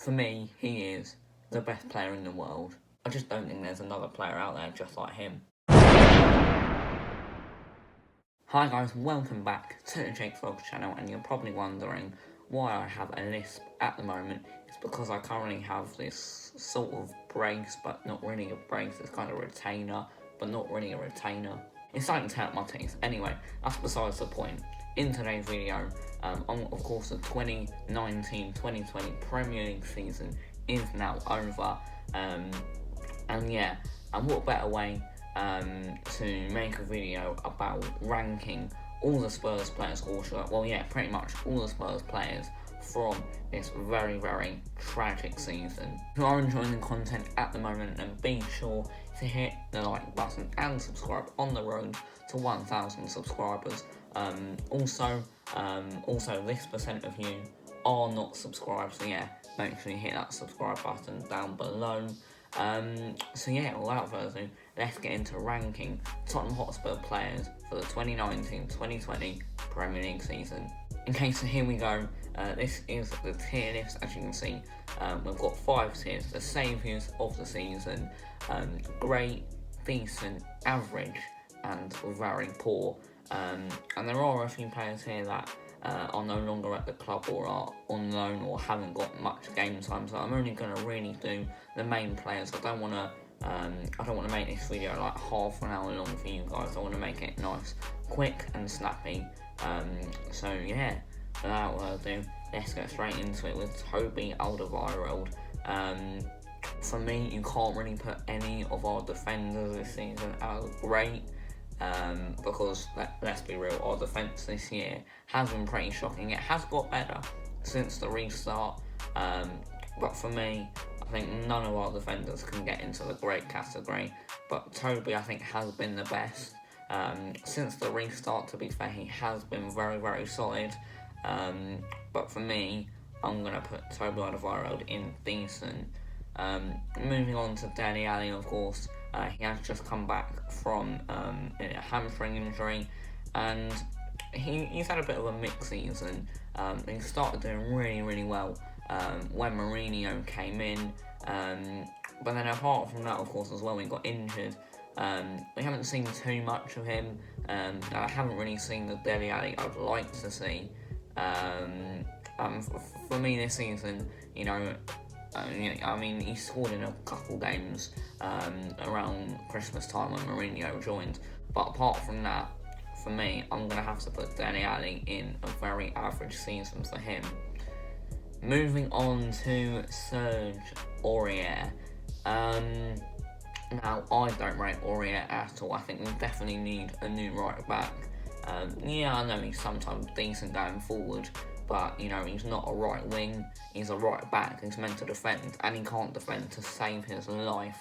for me, he is the best player in the world. I just don't think there's another player out there just like him. Hi guys, welcome back to the Jake Vlogs channel, and you're probably wondering why I have a lisp at the moment. It's because I currently have this sort of brace, but not really a brace. It's kind of a retainer, but not really a retainer. It's starting to hurt my teeth. Anyway, that's besides the point. In today's video, of course, the 2019-2020 Premier League season is now over. And what better way to make a video about ranking all the Spurs players, pretty much all the Spurs players from this very, very tragic season. If you are enjoying the content at the moment, then be sure to hit the like button and subscribe on the road to 1,000 subscribers. Also, this percent of you are not subscribed, so yeah, make sure you hit that subscribe button down below. Without further ado, let's get into ranking Tottenham Hotspur players for the 2019-2020 Premier League season. Okay, so here we go. This is the tier list. As you can see, we've got 5 tiers. The saviours of the season: great, decent, average, and very poor. And there are a few players here that are no longer at the club or are on loan or haven't got much game time. So I'm only going to really do the main players. I don't want to make this video like half an hour long for you guys. I want to make it nice, quick, and snappy. Without further ado, let's get straight into it with Toby Alderweireld. For me, you can't really put any of our defenders this season as great. Because let's be real, our defence this year has been pretty shocking. It has got better since the restart, but for me, I think none of our defenders can get into the great category. But Toby, I think, has been the best since the restart. To be fair, he has been very, very solid. But for me, I'm gonna put Toby Alderweireld in decent. Moving on to Dele Alli, of course. He has just come back from a hamstring injury, and he's had a bit of a mixed season. He started doing really, really well when Mourinho came in, but then apart from that, of course, as well, he got injured. We haven't seen too much of him. I haven't really seen the Dele Alli I'd like to see. For me this season, he scored in a couple games around Christmas time when Mourinho joined. But apart from that, for me, I'm going to have to put Dele Alli in a very average season for him. Moving on to Serge Aurier. Now, I don't rate Aurier at all. I think we definitely need a new right back. I know he's sometimes decent going forward, but, he's not a right wing, he's a right back, he's meant to defend, and he can't defend to save his life.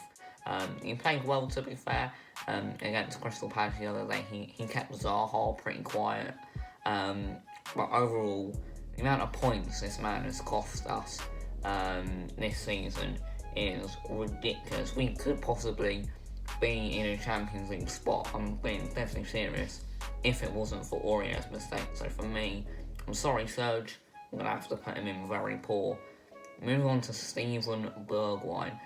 He played well, to be fair, against Crystal Palace the other day. He kept Zaha pretty quiet, but overall, the amount of points this man has cost us this season is ridiculous. We could possibly be in a Champions League spot, I'm being definitely serious, if it wasn't for Aurier's mistake. So for me, I'm sorry, Serge, I'm going to have to put him in very poor. Moving on to Steven Bergwijn.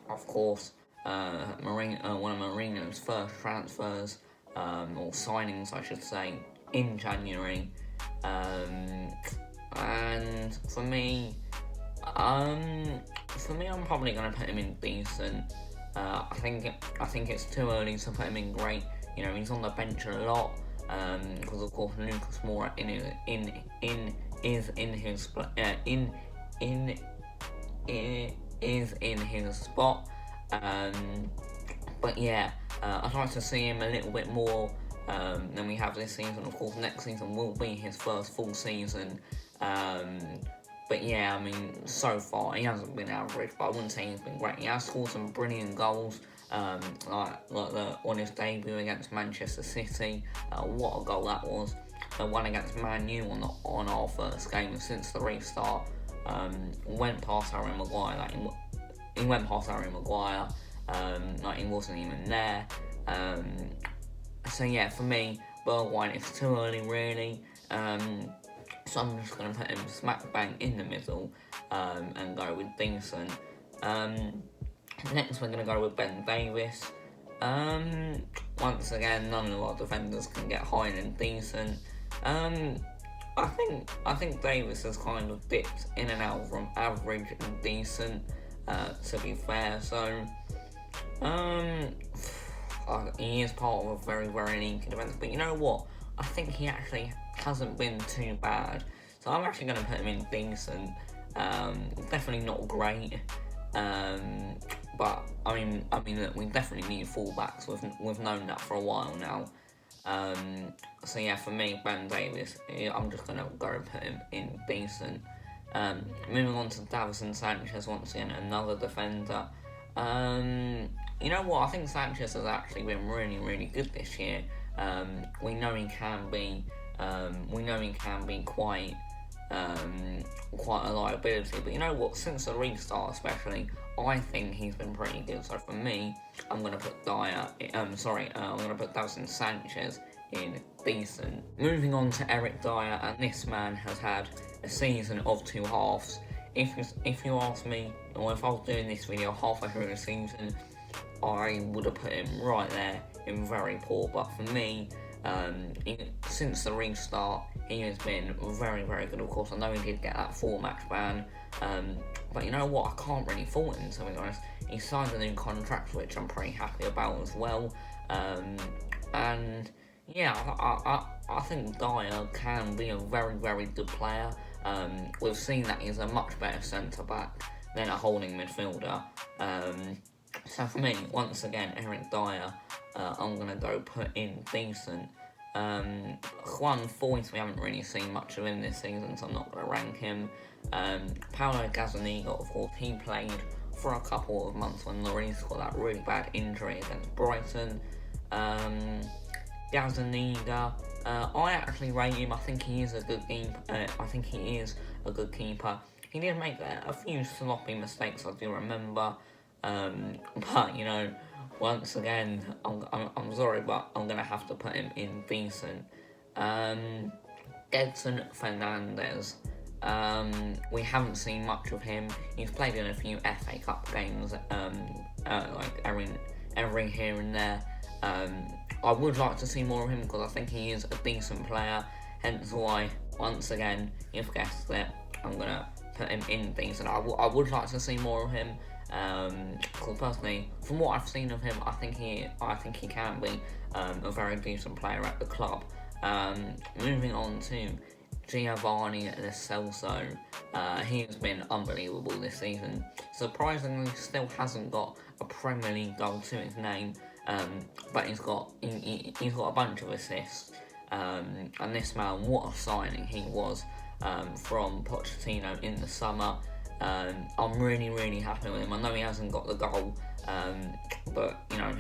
Of course, one of Mourinho's first transfers, or signings, I should say, in January. And for me, I'm probably going to put him in decent. I think it's too early to put him in great. He's on the bench a lot. Because of course Lucas Moura is in his spot. I'd like to see him a little bit more than we have this season. Of course, next season will be his first full season. So far he hasn't been average, but I wouldn't say he's been great. He has scored some brilliant goals. On his debut against Manchester City, what a goal that was. The one against Man U on our first game since the restart, went past Harry Maguire. He went past Harry Maguire, he wasn't even there. For me, Bergwijn, it's too early really. So I'm just going to put him smack bang in the middle. and go with decent. Next, we're going to go with Ben Davies. Once again, none of our defenders can get higher than decent. I think Davis has kind of dipped in and out from average and decent, to be fair. So, he is part of a very, very unique defence. But you know what? I think he actually hasn't been too bad. So I'm actually going to put him in decent. Definitely not great. But I mean, look, we definitely need fullbacks. We've known that for a while now. So yeah, for me, Ben Davies, I'm just gonna go and put him in decent. Moving on to Davinson Sanchez, once again another defender. You know what? I think Sanchez has actually been really, really good this year. We know he can be. We know he can be quite a liability. But you know what? Since the restart, especially, I think he's been pretty good. So for me, I'm gonna put I'm gonna put Davinson Sanchez in decent. Moving on to Eric Dyer, and this man has had a season of two halves. If you ask me, or if I was doing this video halfway through the season, I would have put him right there in very poor. But for me, since the restart, he has been very, very good. Of course, I know he did get that 4-match ban, but you know what? I can't really fault him, to be honest. He signed a new contract, which I'm pretty happy about as well. And yeah, I think Dyer can be a very, very good player. We've seen that he's a much better centre-back than a holding midfielder. So for me, once again, Eric Dyer, I'm going to go put in decent. Juan Foyth, we haven't really seen much of him this season, so I'm not going to rank him. Paulo Gazzaniga, of course, he played for a couple of months when Lloris got that really bad injury against Brighton. Gazzaniga, I actually rate him. I think he is a good keeper. He did make a few sloppy mistakes, I do remember. But you know, once again, I'm sorry, but I'm gonna have to put him in decent. Edson Fernandez. We haven't seen much of him. He's played in a few FA Cup games, like every here and there. I would like to see more of him because I think he is a decent player. Hence why, once again, you've guessed it, I'm gonna put him in decent. I would like to see more of him. Because personally, from what I've seen of him, I think he can be a very decent player at the club. Moving on to Giovanni Lo Celso, he has been unbelievable this season. Surprisingly, still hasn't got a Premier League goal to his name, but he's got a bunch of assists. And this man, what a signing he was from Pochettino in the summer. I'm really, really happy with him. I know he hasn't got the goal, but you know,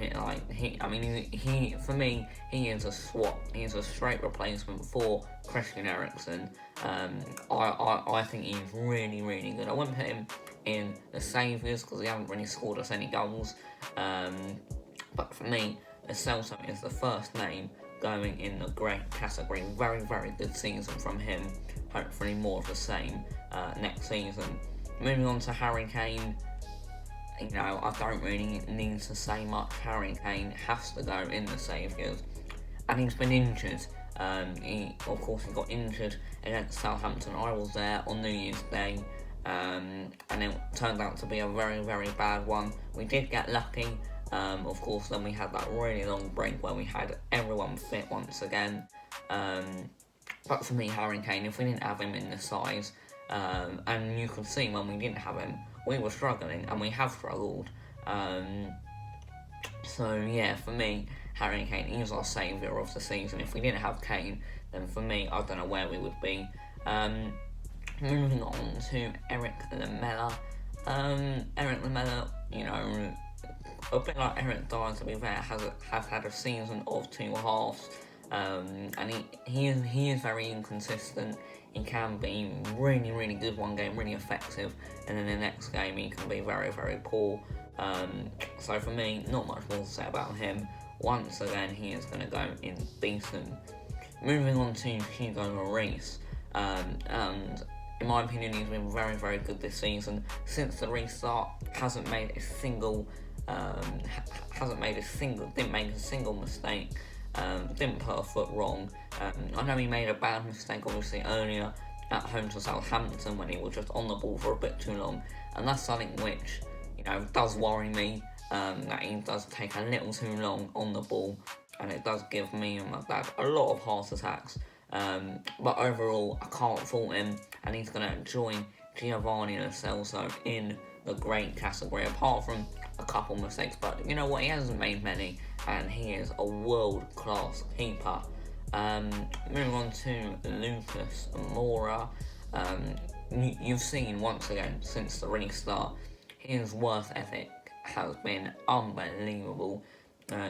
for me, he is a swap. He is a straight replacement for Christian Eriksen. I think he's really, really good. I wouldn't put him in the saviours because he hasn't really scored us any goals. But for me, Lo Celso is the first name going in the great category. Very, very good season from him. Hopefully more of the same next season. Moving on to Harry Kane, you know, I don't really need to say much. Harry Kane has to go in the saviours, and he's been injured. He got injured against Southampton. I was there on New Year's Day, and it turned out to be a very, very bad one. We did get lucky. Of course, then we had that really long break where we had everyone fit once again. But for me, Harry Kane, if we didn't have him in the size, and you could see when we didn't have him, we were struggling, and we have struggled. So yeah, for me, Harry Kane is our saviour of the season. If we didn't have Kane, then for me, I don't know where we would be. Moving on to Eric Lamela. Eric Lamela, you know, a bit like Eric Dyer, to be fair, has had a season of two halves. And he is very inconsistent. He can be really, really good one game, really effective, and then the next game he can be very, very poor. So for me, not much more to say about him. Once again, he is going to go in decent. Moving on to Hugo Lloris, and in my opinion, he's been very, very good this season. Since the restart, hasn't made a single mistake. Didn't put a foot wrong. I know he made a bad mistake, obviously, earlier at home to Southampton when he was just on the ball for a bit too long, and that's something which, does worry me, that he does take a little too long on the ball, and it does give me and my dad a lot of heart attacks. But overall, I can't fault him, and he's going to join Giovanni Lo Celso in the great category, apart from a couple mistakes. But you know what? He hasn't made many, and he is a world-class keeper. Moving on to Lucas Moura. You've seen, once again, since the restart, his work ethic has been unbelievable.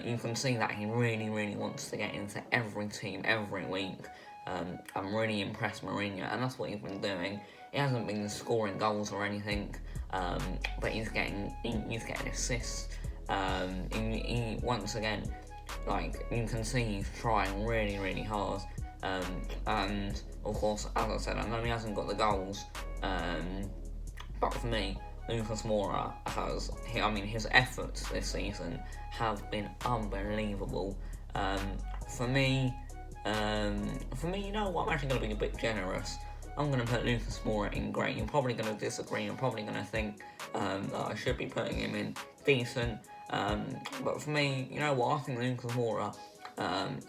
You can see that he really, really wants to get into every team every week. I'm really impressed Mourinho, and that's what he's been doing. He hasn't been scoring goals or anything, but he's getting assists. He once again, you can see he's trying really, really hard. And of course, as I said, I know he hasn't got the goals, but for me, Lucas Moura his efforts this season have been unbelievable. For me, you know what? I'm actually going to be a bit generous. I'm going to put Lucas Moura in great. You're probably going to disagree. You're probably going to think that I should be putting him in decent. But for me, you know what? I think Lucas Moura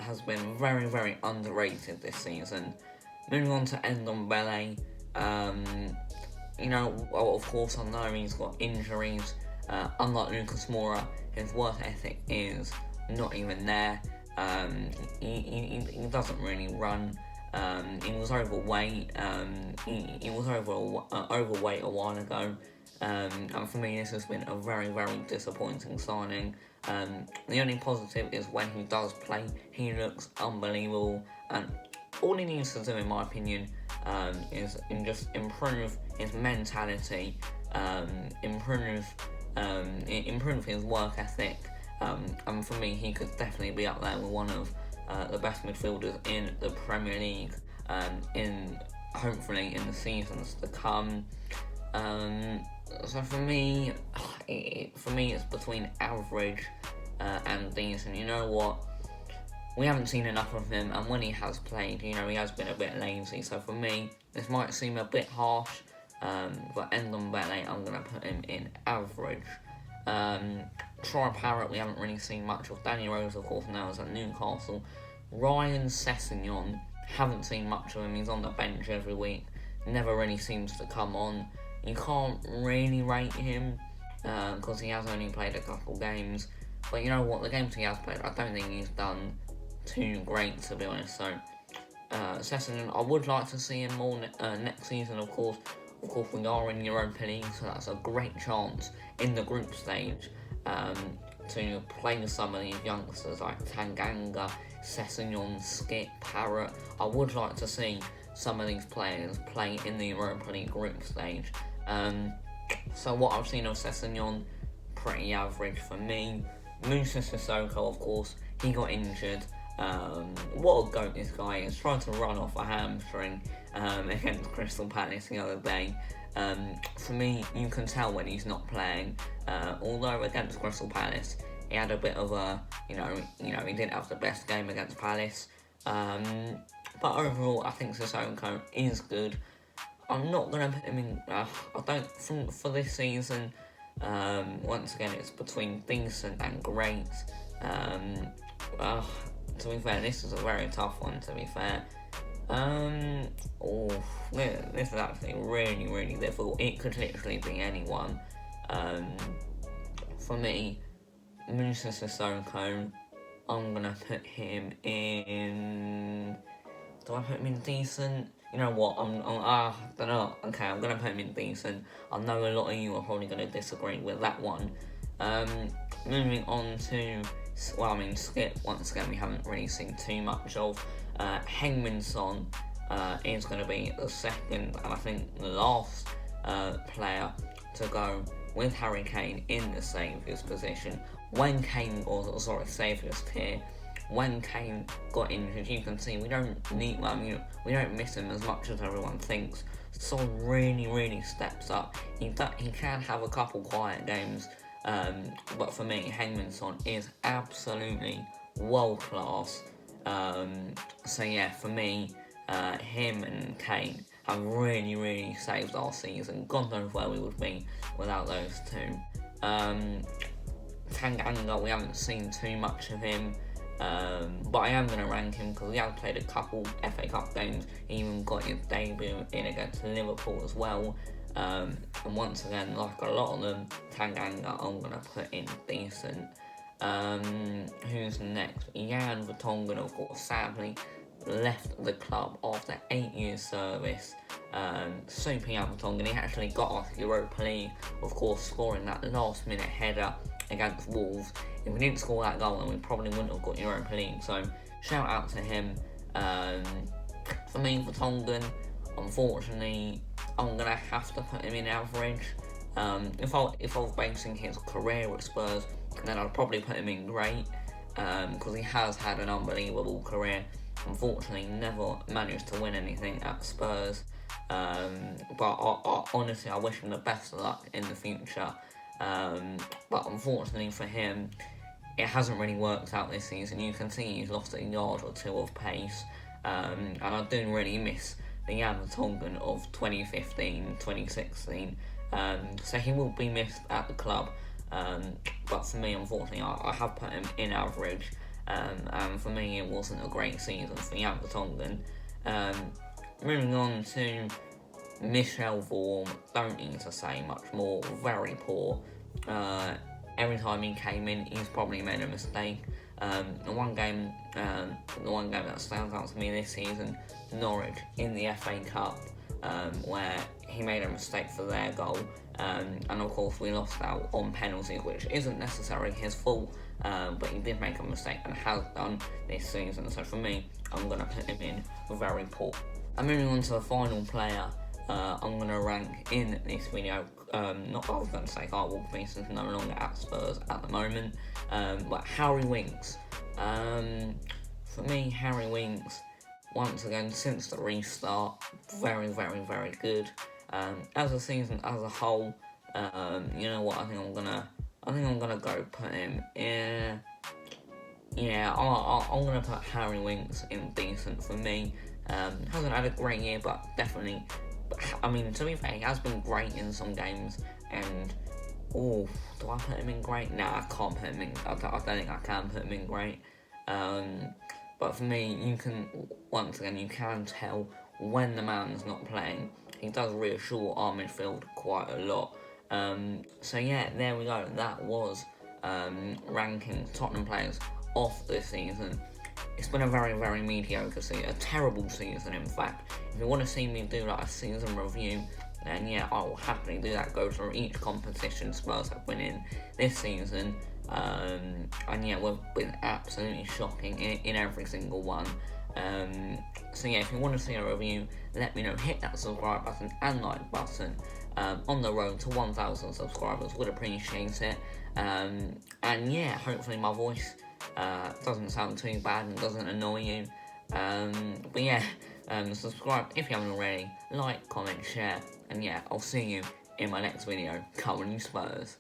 has been very, very underrated this season. Moving on to Ndombele. Of course, I know he's got injuries. Unlike Lucas Moura, his work ethic is not even there. He doesn't really run. He was overweight. He was overweight a while ago. And for me, this has been a very, very disappointing signing. The only positive is when he does play, he looks unbelievable. And all he needs to do, in my opinion, is just improve his mentality, improve his work ethic. And for me, he could definitely be up there with one of the best midfielders in the Premier League, hopefully in the seasons to come. So for me, it's between average and decent. You know what? We haven't seen enough of him, and when he has played, he has been a bit lazy. So for me, this might seem a bit harsh, but Ndombele, I'm going to put him in average. Troy Parrott, we haven't really seen much of. Danny Rose, of course, now is at Newcastle. Ryan Sessegnon, haven't seen much of him. He's on the bench every week, never really seems to come on. You can't really rate him because he has only played a couple games. But you know what? The games he has played, I don't think he's done too great, to be honest. So, Sessegnon, I would like to see him more next season, of course. Of course, we are in Europa League, so that's a great chance in the group stage to play some of these youngsters like Tanganga, Sessegnon, Skip, Parrott. I would like to see some of these players play in the Europa League group stage. So what I've seen of Sessegnon, pretty average for me. Moussa Sissoko, of course, he got injured. What a goat this guy is, trying to run off a hamstring against Crystal Palace the other day. For me, you can tell when he's not playing. Although against Crystal Palace, he had a bit of a, he didn't have the best game against Palace. But overall, I think Sissoko is good. I'm not going to put him in, for this season, once again, it's between decent and great. To be fair, this is a very tough one, to be fair. This is actually really, really difficult. It could literally be anyone. For me, Moussa Sissoko, I'm going to put him in... Do I put him in decent? You know what, I don't know. Okay, I'm going to put him in decent. I know a lot of you are probably going to disagree with that one. Moving on to, Skip, once again, we haven't really seen too much of. Heung-min Son is going to be the second, and I think the last player to go with Harry Kane in the saviour's position. When Kane, saviour's tier, when Kane got injured, you can see we don't miss him as much as everyone thinks. Son really steps up. He can have a couple quiet games, but for me, Heung-min Son is absolutely world class. So yeah, for me, him and Kane have really saved our season. God knows where we would be without those two. Tanganga, we haven't seen too much of him, but I am going to rank him because he has played a couple FA Cup games. He even got his debut in against Liverpool as well. And once again, like a lot of them, Tanganga I'm going to put in decent. Who's next? Jan Vertonghen, of course, sadly left the club after 8 years service. Super Jan Vertonghen, he actually got us Europa League, of course, scoring that last minute header against Wolves. If we didn't score that goal, then we probably wouldn't have got Europa League. So shout out to him. For me, Vertonghen, unfortunately, I'm gonna have to put him in average. If I was basing his career at Spurs, then I'd probably put him in great, because he has had an unbelievable career. Unfortunately, never managed to win anything at Spurs. But honestly, I wish him the best of luck in the future. But unfortunately for him, it hasn't really worked out this season. You can see he's lost a yard or two of pace, and I do really miss the Jan Vertonghen of 2015, 2016. So he will be missed at the club. But for me, unfortunately, I have put him in average. And for me, it wasn't a great season for Jan Vertonghen. Moving on to Michel Vorm, don't need to say much more, very poor. Every time he came in, he's probably made a mistake. The one game that stands out to me this season, Norwich in the FA Cup, where he made a mistake for their goal, and of course we lost out on penalties, which isn't necessarily his fault, but he did make a mistake and has done this season. So for me, I'm going to put him in very poor. And moving on to the final player, I'm going to rank in this video, not I was going to say Kyle Walker, since no longer at Spurs at the moment, but Harry Winks. For me, Harry Winks, once again, since the restart, very good. As a season as a whole, you know what, I think I'm gonna go put him in. Yeah, I'm gonna put Harry Winks in decent for me. Hasn't had a great year, but definitely. But, I mean, to be fair, he has been great in some games. And do I put him in great? Nah, I can't put him in. I don't think I can put him in great. But for me, you can tell when the man's not playing. He does reassure our midfield quite a lot. So yeah, there we go. That was ranking Tottenham players off this season. It's been a very mediocre season, a terrible season in fact. If you want to see me do like a season review, then yeah, I will happily do that, go through each competition Spurs have been in this season. And yeah, we've been absolutely shocking in every single one. So yeah, if you want to see a review, let me know. Hit that subscribe button and like button. On the road to 1,000 subscribers, would appreciate it. And yeah, hopefully my voice doesn't sound too bad and doesn't annoy you. But yeah, subscribe if you haven't already. Like, comment, share, and yeah, I'll see you in my next video covering Spurs.